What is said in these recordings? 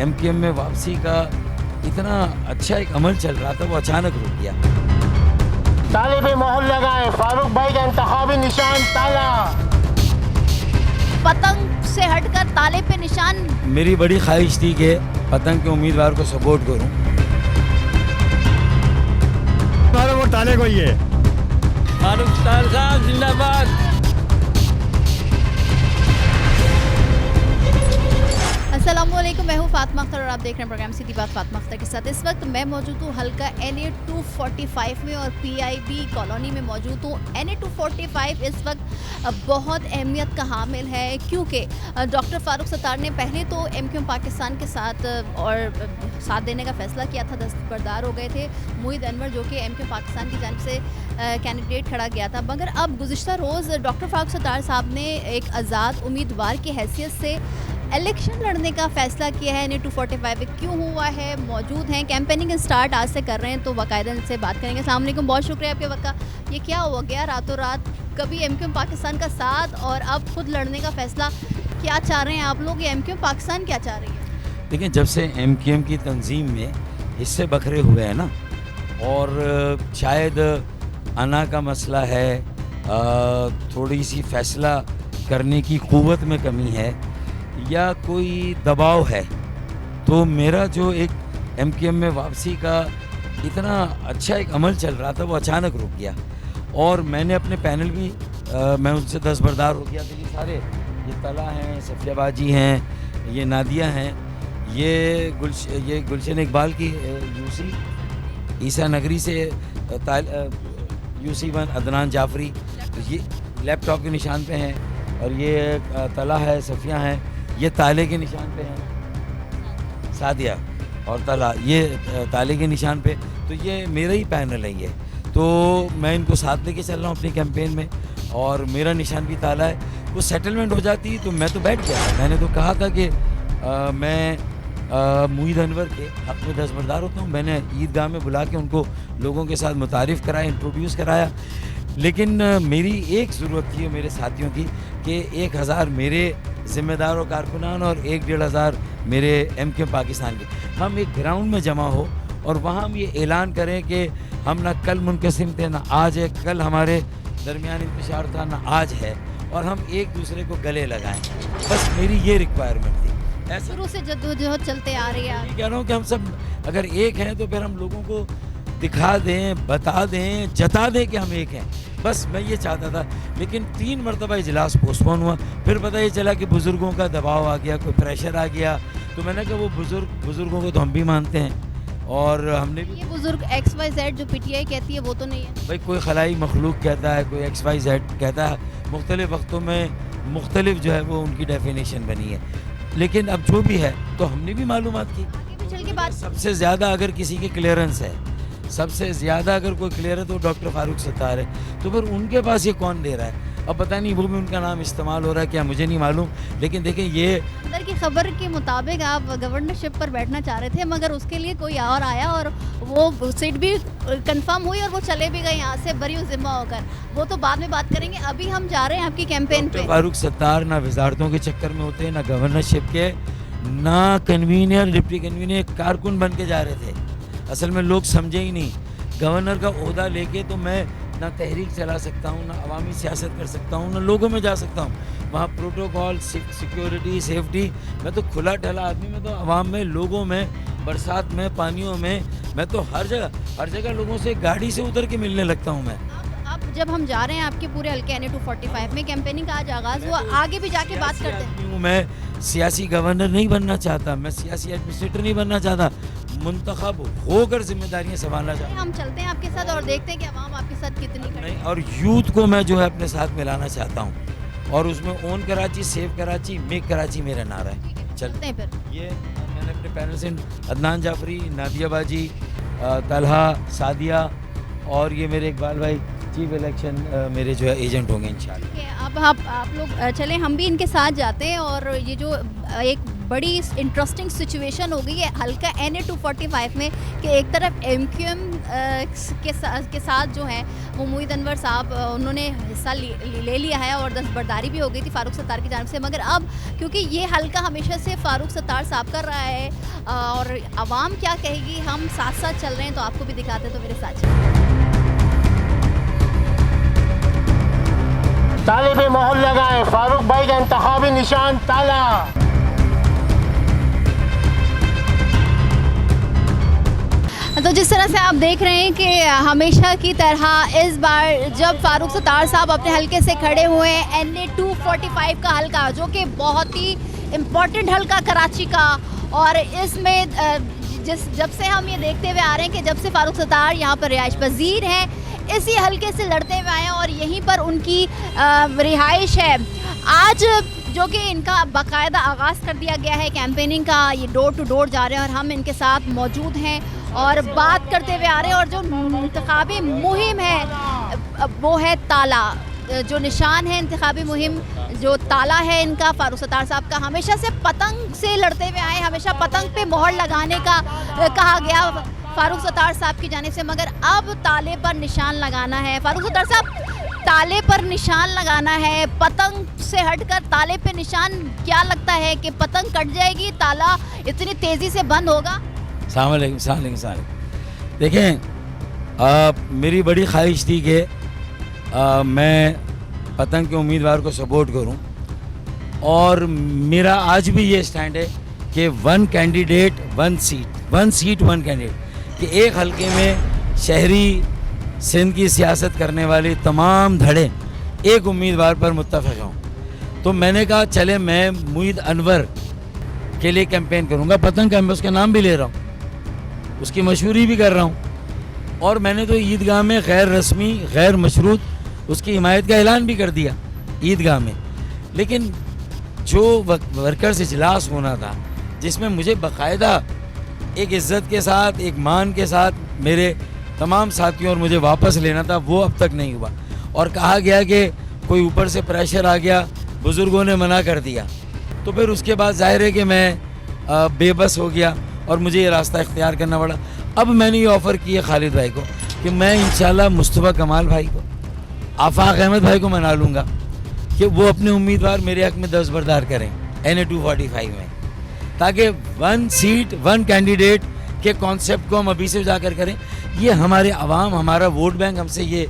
MQM में वापसी का इतना अच्छा एक अमल चल रहा था, वो अचानक रुक गया। ताले पे मोहर लगाए, फारूक भाई का इंतखाबी निशान ताला। पतंग से हटकर ताले पे निशान। मेरी बड़ी ख्वाहिश थी कि पतंग के उम्मीदवार को सपोर्ट करूं। हमारा वोट ताले को ही है। फारूक साहब जिंदाबाद। अस्सलामुअलैकुम, मैं हूँ फातिमा अख्तर और आप देख रहे हैं प्रोग्राम सीधी बात फातिमा अख्तर के साथ। इस वक्त मैं मौजूद हूँ हल्का NA 245 में और PIB कॉलोनी में मौजूद हूँ। NA 245 इस वक्त बहुत अहमियत का हामिल है क्योंकि डॉक्टर फारूक सत्तार ने पहले तो MQM पाकिस्तान के साथ और साथ देने का फैसला किया था, दस्तबरदार हो गए थे मोहिद अनवर जो कि MQM पाकिस्तान की जानिब से कैंडिडेट खड़ा गया था। मगर अब गुज़िश्ता रोज़ डॉक्टर फारूक सत्तार साहब ने एक आज़ाद उम्मीदवार की हैसियत से इलेक्शन लड़ने का फैसला किया है। NA 245 क्यों हुआ है, मौजूद हैं, कैंपेनिंग स्टार्ट आज से कर रहे हैं, तो बाकायदा इनसे बात करेंगे। अस्सलाम वालेकुम, बहुत शुक्रिया आपके वक्त का। ये क्या हो गया रातों रात, कभी MQM पाकिस्तान का साथ और अब खुद लड़ने का फैसला, क्या चाह रहे हैं आप लोग, ये MQM पाकिस्तान क्या चाह रही है? देखिए, जब से MQM की तंजीम में हिस्से बखरे हुए हैं ना, और शायद अना का मसला है, थोड़ी सी फैसला करने की क़ुव्वत में कमी है या कोई दबाव है, तो मेरा जो एक MQM में वापसी का इतना अच्छा एक अमल चल रहा था, वो अचानक रुक गया। और मैंने अपने पैनल भी मैं उनसे दस्तबरदार हो गया। तो ये सारे, ये तला हैं, सफिया बाजी हैं, ये नादिया हैं, ये गुलशन इकबाल की यूसी, ईसा नगरी से यूसी 1 अदनान जाफरी, तो ये लैपटॉप के निशान पे हैं, और ये तला है, सफिया हैं, ये ताले के निशान पे हैं, सादिया और तला ये ताले के निशान पे। तो ये मेरा ही पैनल है ये, तो मैं इनको साथ लेके चल रहा हूँ अपनी कैंपेन में, और मेरा निशान भी ताला है। वो सेटलमेंट हो जाती तो मैं तो बैठ गया था। मैंने तो कहा था कि मैं मोहिद अनवर के हक़ में दस्तबरदार होता हूँ। मैंने ईदगाह में बुला के उनको लोगों के साथ मुतारिफ़ कराया, इंट्रोड्यूस कराया। लेकिन मेरी एक ज़रूरत थी मेरे साथियों की कि 1000 मेरे ज़िम्मेदार और कारकुनान और 1-1.5 मेरे MQM पाकिस्तान के, हम एक ग्राउंड में जमा हो और वहाँ हम ये ऐलान करें कि हम ना कल मुनक़सिम थे ना आज है, कल हमारे दरमियान इंतशार था ना आज है, और हम एक दूसरे को गले लगाएं। बस मेरी ये रिक्वायरमेंट थी। ऐसा शुरू से जद्दोजहद चलते आ रही है। मैं कह रहा हूँ कि हम सब अगर एक हैं तो फिर हम लोगों को दिखा दें, बता दें, जता दें कि हम एक हैं। बस मैं ये चाहता था। लेकिन 3 मरतबा इजलास पोस्टपोन हुआ, फिर पता ये चला कि बुज़ुर्गों का दबाव आ गया, कोई प्रेशर आ गया। तो मैंने कहा वो बुज़ुर्गों को तो हम भी मानते हैं, और हमने भी। ये बुजुर्ग XYZ जो PTI कहती है वो तो नहीं है भाई, कोई खलाई मखलूक कहता है, कोई XYZ कहता है, मुख्तलिफ़ वक्तों में मुख्तलिफ जो है वो उनकी डेफिनेशन बनी है। लेकिन अब जो भी है तो हमने भी मालूमात की। आगे भी चल के बात। सबसे ज़्यादा अगर किसी की क्लियरेंस है, सबसे ज़्यादा अगर कोई क्लियर है तो डॉक्टर फारूक सत्तार है। तो फिर उनके पास ये कौन दे रहा है? अब पता नहीं, वो भी उनका नाम इस्तेमाल हो रहा है क्या, मुझे नहीं मालूम। लेकिन देखिए, ये अंदर की खबर के मुताबिक आप गवर्नरशिप पर बैठना चाह रहे थे, मगर उसके लिए कोई और आया और वो सीट भी कंफर्म हुई और वो चले भी गए यहाँ से बरी ज़िम्मा होकर। वो तो बाद में बात करेंगे, अभी हम जा रहे हैं आपकी कैंपेन पे। फारूक सत्तार ना वजारतों के चक्कर में होते, ना गवर्नरशिप के, ना कन्वीनर डिप्टी कन्वीनर, कारकुन बन के जा रहे थे। असल में लोग समझे ही नहीं। गवर्नर का ओहदा लेके तो मैं ना तहरीक चला सकता हूँ, ना अवामी सियासत कर सकता हूँ, ना लोगों में जा सकता हूँ। वहाँ प्रोटोकॉल, सिक्योरिटी, सेफ्टी, मैं तो खुला ढला आदमी, मैं तो अवाम में, लोगों में, बरसात में, पानियों में, मैं तो हर जगह लोगों से गाड़ी से उतर के मिलने लगता हूँ मैं। अब जब हम जा रहे हैं आपके पूरे हल्के NA 245 में, कैंपेनिंग का आज आगाज़ हुआ, आगे भी जाके बात करते हैं। मैं सियासी गवर्नर नहीं बनना चाहता, मैं सियासी एडमिनिस्ट्रेटर नहीं बनना चाहता, मुंतखब होकर जिम्मेदारियां संभालना चाहता हूं। हम चलते हैं आपके साथ और देखते हैं कि अवाम आपके साथ कितनी खड़ी है। और यूथ को मैं जो है अपने साथ मिलाना चाहता हूँ, और उसमें own Karachi, save Karachi, make Karachi मेरा नारा है। चलते हैं फिर। ये मैंने अपने पैनल से अदनान जाफरी, नादिया बाजी, तलहा, सादिया, और ये मेरे इकबाल भाई चीफ इलेक्शन मेरे जो है एजेंट होंगे इंशाल्लाह। ठीक है, अब आप लोग चलें, हम भी इनके साथ जाते हैं। और ये जो एक बड़ी इंटरेस्टिंग सिचुएशन हो गई है हल्का NA 245 में कि एक तरफ MQM के साथ जो है वो मोहित अनवर साहब उन्होंने हिस्सा ले लिया है और दस्तबरदारी भी हो गई थी फारूक सत्तार की जानिब से, मगर अब क्योंकि ये हल्का हमेशा से फारूक सत्तार साहब कर रहा है और आवाम क्या कहेगी, हम साथ साथ चल रहे हैं तो आपको भी दिखाते हैं, तो मेरे साथ चलिए। ताले पे मोहर लगाएं, फारूक भाई का इंतखाबी निशान ताला। तो जिस तरह से आप देख रहे हैं कि हमेशा की तरह इस बार जब फारूक सत्तार साहब अपने हलके से खड़े हुए हैं NA 245 का हलका, जो कि बहुत ही इम्पोर्टेंट हलका कराची का, और इसमें जब से हम ये देखते हुए आ रहे हैं कि जब से फारूक सत्तार यहाँ पर रिहाइश पजीर हैं, इसी हलके से लड़ते हुए आए हैं और यहीं पर उनकी रिहाइश है। आज जो कि इनका बाकायदा आगाज़ कर दिया गया है कैंपेनिंग का, ये डोर टू डोर जा रहे हैं और हम इनके साथ मौजूद हैं और बात करते हुए आ रहे हैं। और जो इंतखाबी मुहिम है वो है ताला, जो निशान है इंतखाबी मुहिम जो ताला है इनका, फारूक सत्तार साहब का। हमेशा से पतंग से लड़ते हुए आए, हमेशा पतंग पे मोहर लगाने का कहा गया फारूक सत्तार साहब की जानिब से, मगर अब ताले पर निशान लगाना है। फारूक सत्तार साहब, ताले पर निशान लगाना है, पतंग से हटकर ताले पे निशान, क्या लगता है कि पतंग कट जाएगी, ताला इतनी तेज़ी से बंद होगा? अस्सलाम वालेकुम। देखें, मेरी बड़ी ख्वाहिश थी कि मैं पतंग के उम्मीदवार को सपोर्ट करूं, और मेरा आज भी ये स्टैंड है कि 1 कैंडिडेट 1 सीट 1 सीट 1 कैंडिडेट, कि एक हलके में शहरी सिंध की सियासत करने वाले तमाम धड़े एक उम्मीदवार पर मुत्तफ़िक़ हों। तो मैंने कहा चले मैं मोहित अनवर के लिए कैंपेन करूंगा। पतंग का मैं उसका नाम भी ले रहा हूँ, उसकी मशहूरी भी कर रहा हूँ, और मैंने तो ईदगाह में गैर रस्मी गैर मशरूत उसकी हिमायत का ऐलान भी कर दिया ईदगाह में। लेकिन जो वर्कर्स इजलास होना था, जिसमें मुझे बाकायदा एक इज़्ज़त के साथ, एक मान के साथ मेरे तमाम साथियों और मुझे वापस लेना था, वो अब तक नहीं हुआ। और कहा गया कि कोई ऊपर से प्रेशर आ गया, बुज़ुर्गों ने मना कर दिया। तो फिर उसके बाद जाहिर है कि मैं बेबस हो गया और मुझे ये रास्ता इख्तियार करना पड़ा। अब मैंने ये ऑफ़र किया खालिद भाई को कि मैं इंशाल्लाह मुस्तफ़ा कमाल भाई को, आफाक अहमद भाई को मना लूँगा कि वो अपने उम्मीदवार मेरे हक़ में दस्तबरदार करें NA 245 में, ताकि 1 सीट 1 कैंडिडेट के कॉन्सेप्ट को हम अभी से जाकर करें। ये हमारे अवाम, हमारा वोट बैंक हमसे ये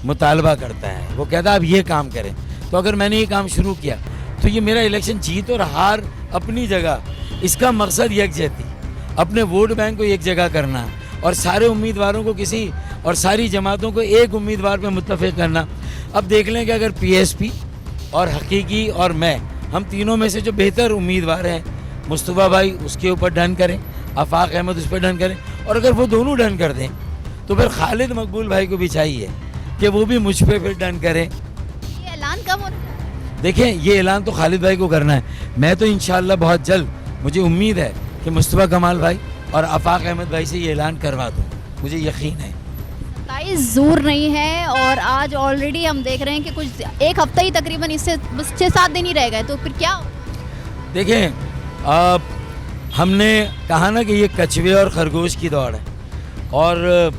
मुतालबा करता है, वो कहता है आप ये काम करें। तो अगर मैंने ये काम शुरू किया तो ये मेरा इलेक्शन जीत और हार अपनी जगह, इसका मकसद यकजहती, अपने वोट बैंक को एक जगह करना और सारे उम्मीदवारों को किसी और सारी जमातों को एक उम्मीदवार पे मुत्तफ़िक़ करना। अब देख लें कि अगर PSP और हकीकी और मैं, हम तीनों में से जो बेहतर उम्मीदवार हैं, मुस्तफ़ा भाई उसके ऊपर डन करें, आफाक अहमद उस पर डन करें, और अगर वो दोनों डन कर दें तो फिर खालिद मकबूल भाई को भी चाहिए कि वो भी मुझ पर फिर डन करें। ये ऐलान कब होना है? देखें, ये ऐलान तो खालिद भाई को करना है। मैं तो इंशाअल्लाह बहुत जल्द, मुझे उम्मीद है कि मुस्तफ़ा कमाल भाई और आफाक अहमद भाई से ये ऐलान करवा दूँ, मुझे यकीन है। जोर नहीं है और आज ऑलरेडी हम देख रहे हैं कि कुछ एक हफ्ता ही तकरीबन, इससे बस 6-7 दिन ही रह गए, तो फिर क्या? देखें, हमने कहा ना कि ये कछुए और खरगोश की दौड़ है, और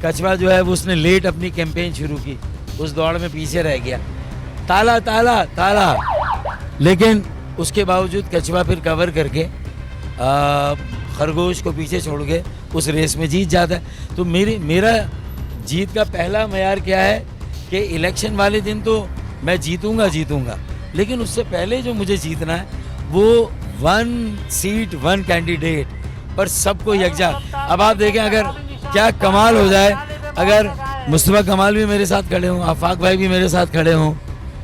कछुआ जो है वो उसने लेट अपनी कैंपेन शुरू की, उस दौड़ में पीछे रह गया, ताला ताला ताला, लेकिन उसके बावजूद कछुआ फिर कवर करके खरगोश को पीछे छोड़ के उस रेस में जीत जाता है। तो मेरा जीत का पहला मयार क्या है कि इलेक्शन वाले दिन तो मैं जीतूंगा, लेकिन उससे पहले जो मुझे जीतना है वो 1 सीट 1 कैंडिडेट पर सबको यकजा। अब आप देखें अगर क्या कमाल हो जाए, अगर मुस्तफ़ा कमाल भी मेरे साथ खड़े हों, आफाक भाई भी मेरे साथ खड़े हों,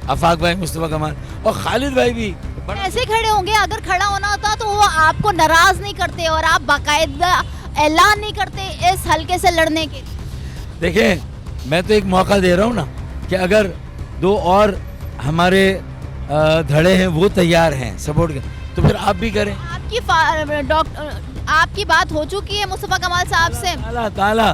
आफाक भाई, मुस्तफ़ा कमाल और खालिद भाई भी ऐसे खड़े होंगे। अगर खड़ा होना होता तो वो आपको नाराज़ नहीं करते और आप बाकायदा ऐलान नहीं करते इस हल्के से लड़ने के। देखें, मैं तो एक मौका दे रहा हूँ ना कि अगर 2 और हमारे धड़े हैं वो तैयार हैं सपोर्ट के, तो फिर आप भी करें। आपकी बात हो चुकी है मुस्तफ़ा कमाल साहब से? ताला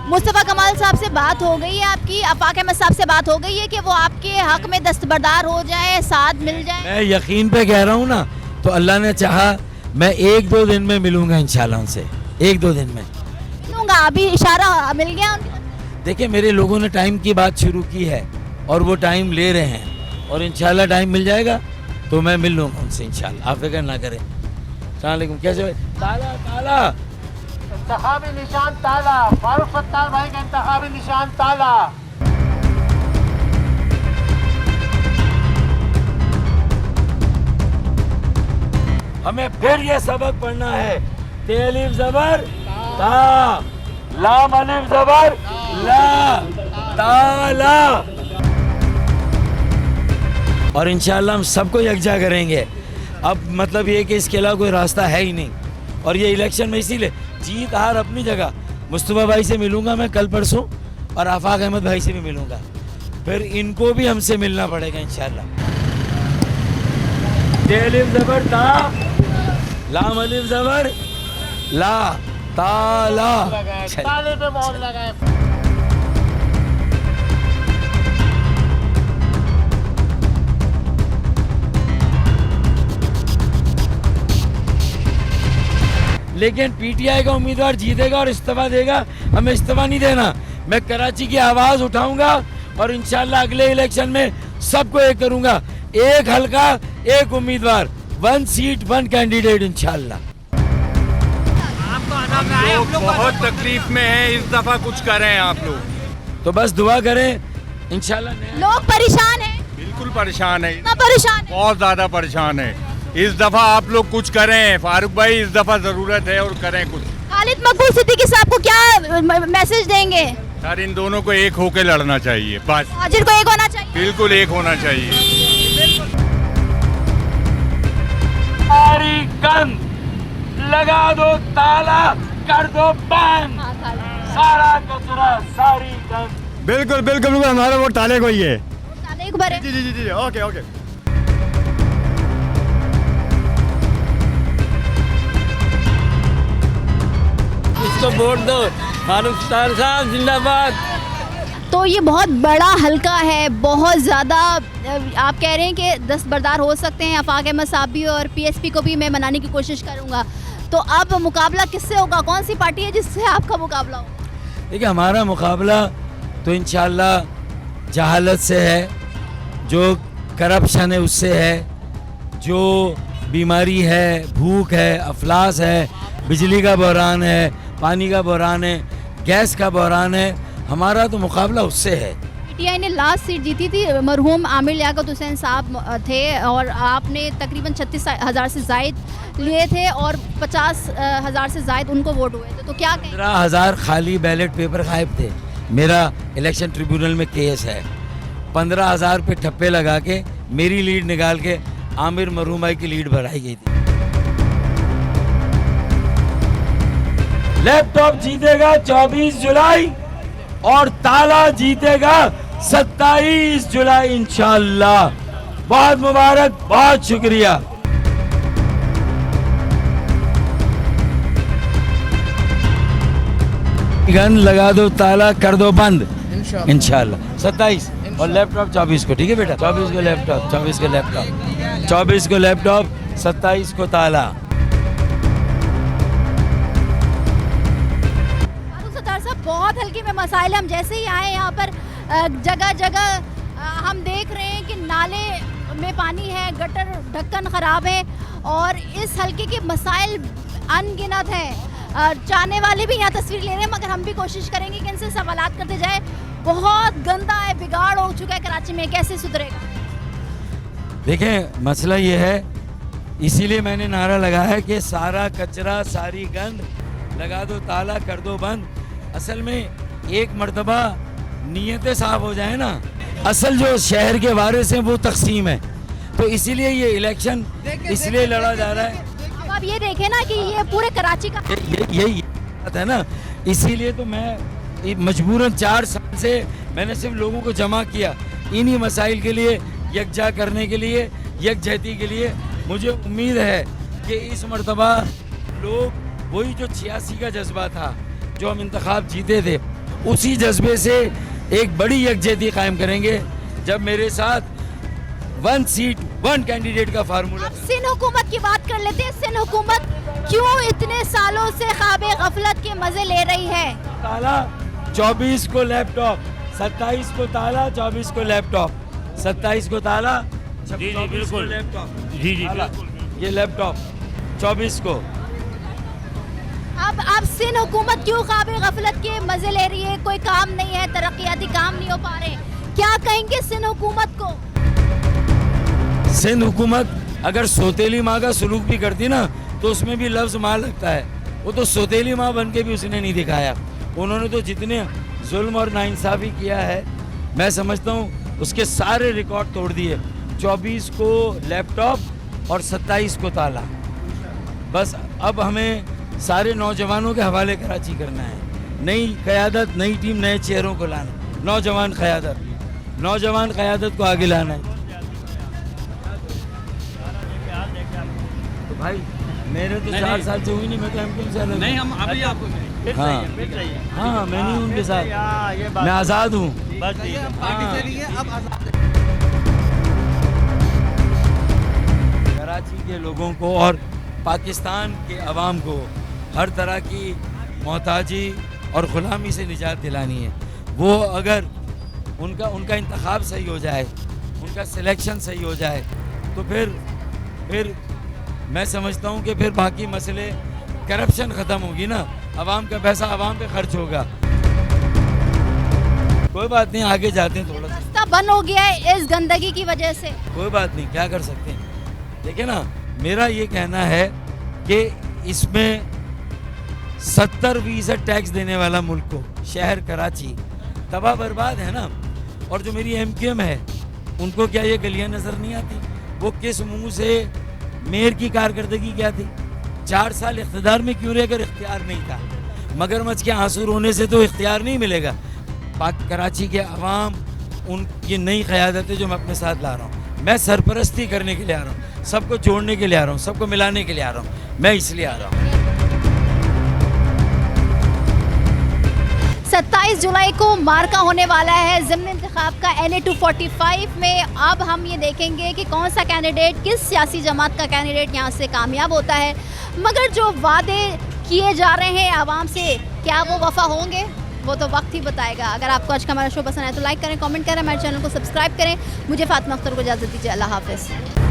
मुस्तफ़ा कमाल साहब से बात हो गई है आपकी? आफाक अहमद साहब से बात हो गई है कि वो आपके हक में दस्तबरदार हो जाए, साथ मिल जाए? मैं यकीन पे कह रहा हूँ ना तो अल्लाह ने चाहा मैं 1-2 दिन में मिलूंगा इंशाल्लाह उनसे, 1-2 दिन में। मिलूंगा, अभी इशारा मिल गया उनका? देखिए मेरे लोगों ने टाइम की बात शुरू की है और वो टाइम ले रहे हैं और इंशाल्लाह टाइम मिल जाएगा तो मैं मिल लूँगा उनसे इंशाल्लाह, आप फिक्र ना करें। अस्सलाम वालेकुम, कैसे भाई? ताला ताला इंतखाबी निशान ताला, फारूक सत्तार भाई का इंतखाबी निशान ताला। हमें फिर ये सबक पढ़ना है, तेलिफ जबर ता, लाम अलिफ जबर ला, ताला। और इंशाल्लाह हम सबको यकजा करेंगे। अब मतलब ये कि इसके अलावा कोई रास्ता है ही नहीं। और ये इलेक्शन में इसीलिए जीत हार अपनी जगह, मुस्तफा भाई से मिलूंगा मैं कल परसों और आफाक अहमद भाई से भी मिलूंगा, फिर इनको भी हमसे मिलना पड़ेगा इंशाल्लाह। तेलिफ जबर ता, लाम अलिफ जबर ला, ताला। ताले पे मोहर लगाए। लेकिन पीटीआई का उम्मीदवार जीतेगा और इस्तीफा देगा, हमें इस्तीफा नहीं देना। मैं कराची की आवाज उठाऊंगा और इंशाल्लाह अगले इलेक्शन में सबको एक करूंगा, एक हलका एक उम्मीदवार, 1 सीट 1 कैंडिडेट इंशाल्लाह। हम लोग बहुत तकलीफ में हैं, इस दफा कुछ करें आप लोग। तो बस दुआ करें इंशाल्लाह। लोग परेशान हैं, बिल्कुल परेशान है, कितना परेशान है? बहुत ज्यादा परेशान है। इस दफा आप लोग कुछ करें, फारूक भाई इस दफा जरूरत है और करें कुछ। खालिद मकबूल सिद्दीकी साहब को क्या मैसेज देंगे? सर इन दोनों को एक होके लड़ना चाहिए, बस हाजिर को एक होना चाहिए। बिल्कुल एक होना चाहिए। सारी गंद लगा दो ताला, कर दो बंद, हाँ, खालिद। सारा कचरा सारी गंद। बिल्कुल बिल्कुल, हमारा वोट ताले को ही है। ताले को भरे। जी जी जी जी, ओके ओके। इसको वोट दो, फारूक सत्तार साहब जिंदाबाद। तो ये बहुत बड़ा हलका है, बहुत ज़्यादा आप कह रहे हैं कि दस्तबरदार हो सकते हैं आफाक अहमद साहब भी, और पीएसपी को भी मैं मनाने की कोशिश करूंगा। तो अब मुकाबला किससे होगा? कौन सी पार्टी है जिससे आपका मुकाबला होगा? देखिए हमारा मुकाबला तो इंशाल्लाह जहालत से है, जो करप्शन है उससे है, जो बीमारी है, भूख है, अफलास है, बिजली का बहरान है, पानी का बहरान है, गैस का बहरान है, हमारा तो मुकाबला उससे है। पीटीआई ने लास्ट सीट जीती थी, मरहूम आमिर लियाकत हुसैन साहब थे और आपने तकरीबन 36,000 से जायद लिए थे और 50,000 से जायद उनको वोट हुए थे। तो क्या कहें? 15,000 खाली बैलेट पेपर गायब थे। मेरा इलेक्शन ट्रिब्यूनल में केस है। 15,000 पे ठप्पे लगा के मेरी लीड निकाल के आमिर मरहूम भाई की लीड बढ़ाई गई थी। लैपटॉप जीतेगा 24 जुलाई और ताला जीतेगा 27 जुलाई इंशाल्लाह। बहुत मुबारक, बहुत शुक्रिया। गन लगा दो, ताला कर दो बंद इंशाल्लाह 27 और लैपटॉप 24 को। ठीक है बेटा, 24 को लैपटॉप, 24 को लैपटॉप, 24 को लैपटॉप, 27 को ताला। बहुत हल्के में मसाइल। हम जैसे ही आए यहाँ पर जगह जगह हम देख रहे हैं कि नाले में पानी है, गटर ढक्कन ख़राब है और इस हल्के के मसाइल अनगिनत हैं। चाहने वाले भी यहाँ तस्वीर ले रहे हैं, मगर हम भी कोशिश करेंगे कि इनसे सवालात करते जाए। बहुत गंदा है, बिगाड़ हो चुका है कराची में, कैसे सुधरेगा? देखें मसला ये है, इसीलिए मैंने नारा लगाया कि सारा कचरा सारी गंद लगा दो ताला, कर दो बंद। असल में एक मर्तबा नीयतें साफ हो जाए ना, असल जो शहर के वारिस हैं वो तकसीम है, तो इसीलिए ये इलेक्शन इसलिए लड़ा जा रहा है। अब आप ये देखें ना कि ये पूरे कराची का यही बात है ना, इसीलिए तो मैं मजबूरन 4 साल से मैंने सिर्फ लोगों को जमा किया इन्हीं मसाइल के लिए, यकजा करने के लिए, यकजहती के लिए। मुझे उम्मीद है कि इस मर्तबा लोग वही जो 86 का जज्बा था, जो हम इंतखाब जीते थे, उसी जज्बे से एक बड़ी यकजहती कायम करेंगे। जब मेरे साथ 1 सीट 1 कैंडिडेट का फार्मूला। अब सिंध हुकूमत की बात कर लेते हैं। सिंध हुकूमत क्यों इतने सालों से ख्वाब गफलत के मजे ले रही है? ताला 24 को लैपटॉप, 27 को ताला, 24 को लैपटॉप, 27 को ताला, 24 को लैपटॉप। जी जी ताला, ये लैपटॉप 24 को। अब सिंध हुकूमत क्यों ख्वाब गफलत के मजे ले रही है? कोई काम नहीं है, तरक्याती काम नहीं हो पा रहे, क्या कहेंगे सिंध हुकूमत को? सिंध हुकूमत अगर सौतेली माँ का सलूक भी करती ना तो उसमें भी लफ्ज़ माँ लगता है। वो तो सौतेली माँ बन के भी उसने नहीं दिखाया। उन्होंने तो जितने जुल्म और नाइंसाफ़ी किया है, मैं समझता हूँ उसके सारे रिकॉर्ड तोड़ दिए। 24 को लैपटॉप और 27 को ताला। बस अब हमें सारे नौजवानों के हवाले कराची करना है। नई क़यादत, नई टीम, नए चेहरों को लाना, नौजवान क़यादत को आगे लाना है। तो भाई मेरे तो 4 साल से हुई नहीं, मैं तो एमक्यूएम से अलग नहीं, हूँ। हम अभी आपको हाँ हाँ, मैं नहीं हूँ उनके साथ, मैं आज़ाद हूँ। कराची के लोगों को और पाकिस्तान के अवाम को हर तरह की मोहताजी और ग़ुलामी से निजात दिलानी है। वो अगर उनका इंतखाब सही हो जाए, उनका सिलेक्शन सही हो जाए, तो फिर मैं समझता हूँ कि फिर बाकी मसले, करप्शन ख़त्म होगी ना, अवाम का पैसा अवाम पे खर्च होगा। कोई बात नहीं, आगे जाते हैं थोड़ा सा। रास्ता बंद हो गया है इस गंदगी की वजह से। कोई बात नहीं, क्या कर सकते हैं। देखिए ना, मेरा ये कहना है कि इसमें 70% टैक्स देने वाला मुल्क को, शहर कराची तबाह बर्बाद है ना। और जो मेरी एमक्यूएम है, उनको क्या ये गलियां नज़र नहीं आती? वो किस मुंह से मेयर की कारकर्दगी क्या थी? 4 साल इख्तिदार में क्यों रहे अगर इख्तियार नहीं था? मगरमच्छ के आंसू रोने से तो इख्तियार नहीं मिलेगा। कराची के अवाम, उनकी नई क़यादतें जो मैं अपने साथ ला रहा हूँ, मैं सरपरस्ती करने के लिए आ रहा हूँ, सबको जोड़ने के लिए आ रहा हूँ, सबको मिलाने के लिए आ रहा हूँ, मैं इसलिए आ रहा हूँ। 27 जुलाई को मार्का होने वाला है ज़िमनी इंतखाब का NA 245 में। अब हम ये देखेंगे कि कौन सा कैंडिडेट, किस सियासी जमात का कैंडिडेट यहाँ से कामयाब होता है। मगर जो वादे किए जा रहे हैं आवाम से, क्या वो वफा होंगे, वो तो वक्त ही बताएगा। अगर आपको आज का हमारा शो पसंद आए तो लाइक करें, कमेंट करें, हमारे चैनल को सब्सक्राइब करें। मुझे फातिमा अख्तर को इजाज़त दीजिए। अल्लाह हाफ़िज़।